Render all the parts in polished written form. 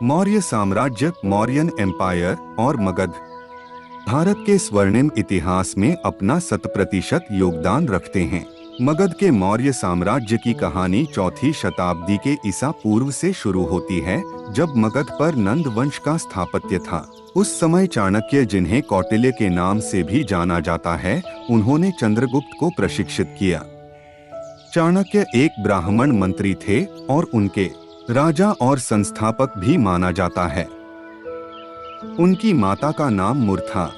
मौर्य साम्राज्य, मौर्यन एम्पायर और मगध भारत के स्वर्णिम इतिहास में अपना 100% योगदान रखते हैं। मगध के मौर्य साम्राज्य की कहानी 4वीं शताब्दी के ईसा पूर्व से शुरू होती है, जब मगध पर नंद वंश का स्थापत्य था। उस समय चाणक्य, जिन्हें कौटिल्य के नाम से भी जाना जाता है, उन्होंने चंद्रगुप्त को प्रशिक्षित किया। चाणक्य एक ब्राह्मण मंत्री थे और उनके राजा और संस्थापक भी माना जाता है। उनकी माता का नाम मुर था,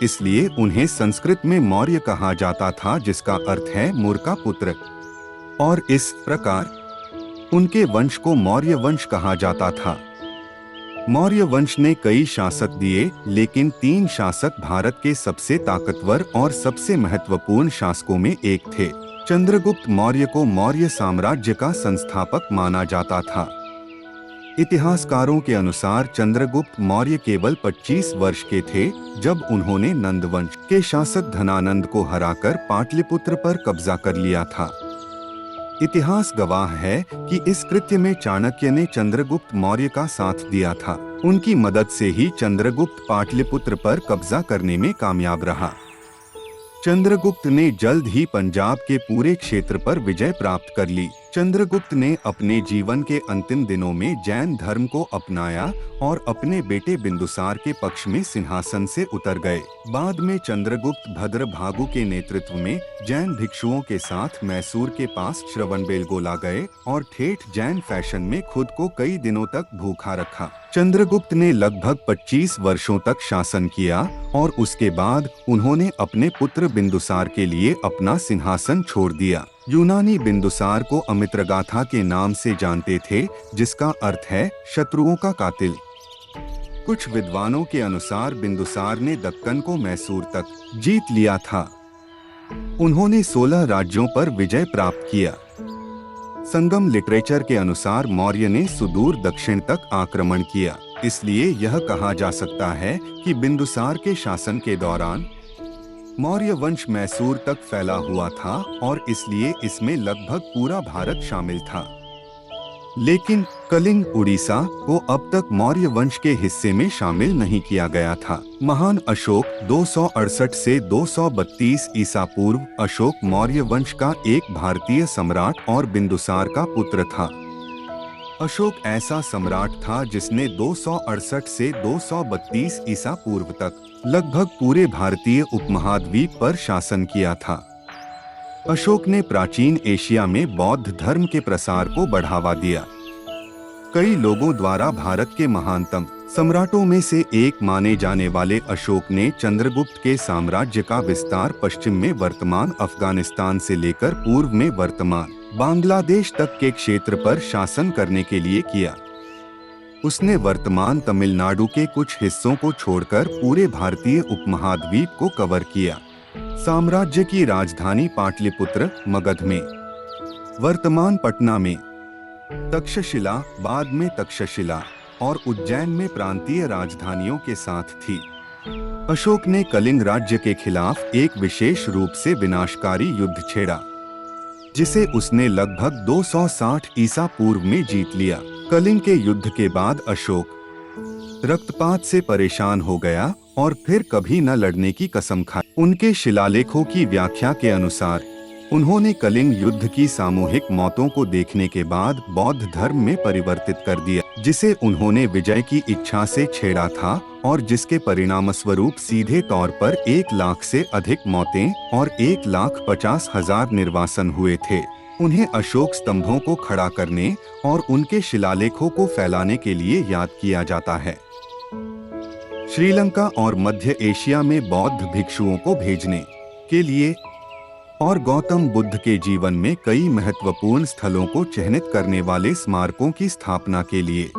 इसलिए उन्हें संस्कृत में मौर्य कहा जाता था, जिसका अर्थ है मुर का पुत्र। और इस प्रकार उनके वंश को मौर्य वंश कहा जाता था। मौर्य वंश ने कई शासक दिए, लेकिन 3 शासक भारत के सबसे ताकतवर और सबसे महत्वपूर्ण शासकों में एक थे। चंद्रगुप्त मौर्य को मौर्य साम्राज्य का संस्थापक माना जाता था। इतिहासकारों के अनुसार चंद्रगुप्त मौर्य केवल 25 वर्ष के थे जब उन्होंने नंद वंश के शासक धनानंद को हराकर पाटलिपुत्र पर कब्जा कर लिया था। इतिहास गवाह है कि इस कृत्य में चाणक्य ने चंद्रगुप्त मौर्य का साथ दिया था। उनकी मदद से ही चंद्रगुप्त पाटलिपुत्र पर कब्जा करने में कामयाब रहा। चंद्रगुप्त ने जल्द ही पंजाब के पूरे क्षेत्र पर विजय प्राप्त कर ली। चंद्रगुप्त ने अपने जीवन के अंतिम दिनों में जैन धर्म को अपनाया और अपने बेटे बिंदुसार के पक्ष में सिंहासन से उतर गए। बाद में चंद्रगुप्त भद्रभागु के नेतृत्व में जैन भिक्षुओं के साथ मैसूर के पास श्रवणबेलगोला गए और ठेठ जैन फैशन में खुद को कई दिनों तक भूखा रखा। चंद्रगुप्त ने लगभग 25 वर्षों तक शासन किया और उसके बाद उन्होंने अपने पुत्र बिंदुसार के लिए अपना सिंहासन छोड़ दिया। यूनानी बिंदुसार को अमित्रगाथा के नाम से जानते थे, जिसका अर्थ है शत्रुओं का कातिल। कुछ विद्वानों के अनुसार बिंदुसार ने दक्कन को मैसूर तक जीत लिया था। उन्होंने 16 राज्यों पर विजय प्राप्त किया। संगम लिटरेचर के अनुसार मौर्य ने सुदूर दक्षिण तक आक्रमण किया, इसलिए यह कहा जा सकता है कि बिंदुसार के शासन के दौरान मौर्य वंश मैसूर तक फैला हुआ था और इसलिए इसमें लगभग पूरा भारत शामिल था। लेकिन कलिंग, उड़ीसा को अब तक मौर्य वंश के हिस्से में शामिल नहीं किया गया था। महान अशोक 268 से 232 ईसा पूर्व अशोक मौर्य वंश का एक भारतीय सम्राट और बिंदुसार का पुत्र था। अशोक ऐसा सम्राट था जिसने 268 से 232 ईसा पूर्व तक लगभग पूरे भारतीय उपमहाद्वीप पर शासन किया था। अशोक ने प्राचीन एशिया में बौद्ध धर्म के प्रसार को बढ़ावा दिया। कई लोगों द्वारा भारत के महानतम सम्राटों में से एक माने जाने वाले अशोक ने चंद्रगुप्त के साम्राज्य का विस्तार पश्चिम में वर्तमान अफगानिस्तान से लेकर पूर्व में वर्तमान बांग्लादेश तक के क्षेत्र पर शासन करने के लिए किया। उसने वर्तमान तमिलनाडु के कुछ हिस्सों को छोड़कर पूरे भारतीय उपमहाद्वीप को कवर किया। साम्राज्य की राजधानी पाटलिपुत्र, मगध में, वर्तमान पटना में, तक्षशिला, बाद में तक्षशिला और उज्जैन में प्रांतीय राजधानियों के साथ थी। अशोक ने कलिंग राज्य के खिलाफ एक विशेष रूप से विनाशकारी युद्ध छेड़ा, जिसे उसने लगभग 260 ईसा पूर्व में जीत लिया। कलिंग के युद्ध के बाद अशोक रक्तपात से परेशान हो गया और फिर कभी न लड़ने की कसम खाई। उनके शिलालेखों की व्याख्या के अनुसार उन्होंने कलिंग युद्ध की सामूहिक मौतों को देखने के बाद बौद्ध धर्म में परिवर्तित कर दिया, जिसे उन्होंने विजय की इच्छा से छेड़ा था और जिसके परिणामस्वरूप सीधे तौर पर 1 लाख से अधिक मौतें और 1,50,000 निर्वासन हुए थे। उन्हें अशोक स्तंभों को खड़ा करने और उनके शिलालेखों को फैलाने के लिए याद किया जाता है। श्रीलंका और मध्य एशिया में बौद्ध भिक्षुओं को भेजने के लिए और गौतम बुद्ध के जीवन में कई महत्वपूर्ण स्थलों को चिह्नित करने वाले स्मारकों की स्थापना के लिए